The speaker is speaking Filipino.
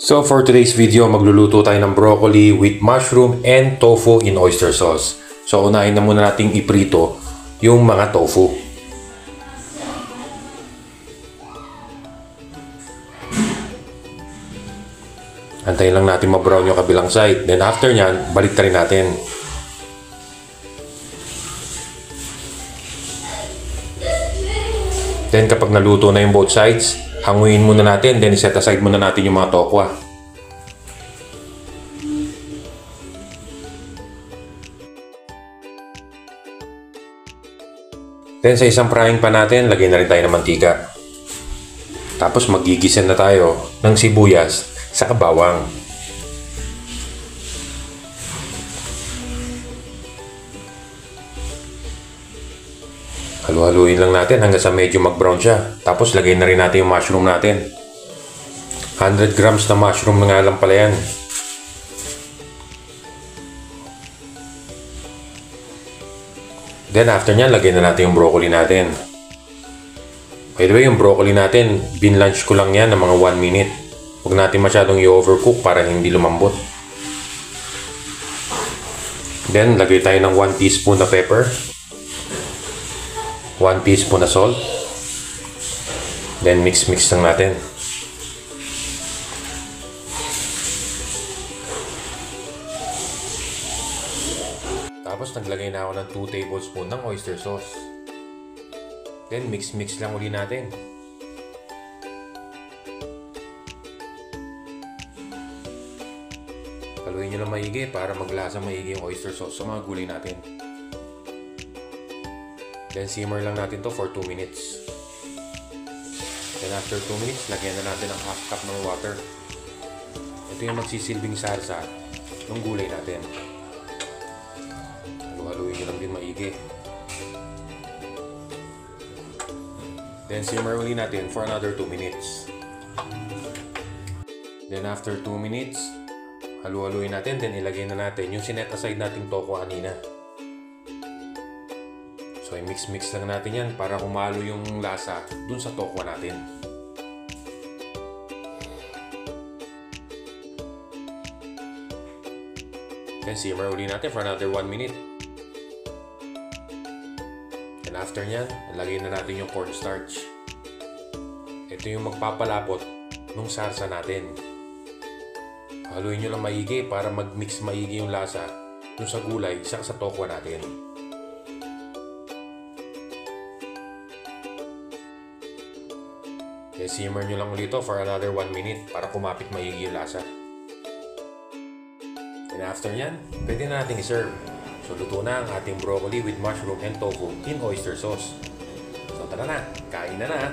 So for today's video, magluluto tayo ng broccoli with mushroom and tofu in oyster sauce. So unahin na muna nating iprito yung mga tofu. Antayin lang natin ma-brown yung kabilang side. Then after nyan, balik rin natin. Then kapag naluto na yung both sides, hanguin muna natin, then set aside muna natin yung mga tokwa. Then sa isang frying pan natin, lagay na rin tayo ng mantika. Tapos magigisa na tayo ng sibuyas sa bawang. Halu-haluin lang natin hanggang sa medyo mag-brown siya. Tapos lagay na rin natin yung mushroom natin. 100 grams na mushroom na nga lang pala yan. Then after nyan, lagay na natin yung broccoli natin. By the way, yung broccoli natin, binlunch ko lang yan ng mga 1 minute. Huwag natin masyadong i-overcook para hindi lumambot. Then lagay tayo ng 1 teaspoon na pepper. 1 teaspoon na salt. Then mix lang natin. Tapos naglagay na ako ng 2 tablespoon ng oyster sauce. Then mix lang uli natin. Haluin nyo lang maigi para maglasa maigi yung oyster sauce sa mga gulay natin. Then simmer lang natin to for 2 minutes. Then after 2 minutes, lagyan na natin ng half cup ng water. Ito yung magsisilbing sarsa ng gulay natin. Haluin nyo lang din maigi. Then simmer uli natin for another 2 minutes. Then after 2 minutes, haluin natin. Then ilagay na natin yung sinet aside nating toko kanina. So i-mix lang natin yan para humalo yung lasa dun sa tokwa natin. Then simmer uli natin for another 1 minute. And after nyan, lagay na natin yung cornstarch. Ito yung magpapalapot nung sarsa natin. Haluin nyo lang maigi para mag-mix maigi yung lasa dun sa gulay sa tokwa natin. Kaya simmer nyo lang ulit ito for another 1 minute para kumapit maigi yung lasa. And after nyan, pwede na natin i-serve. So luto na ang ating broccoli with mushroom and tofu in oyster sauce. So tara na, kain na na!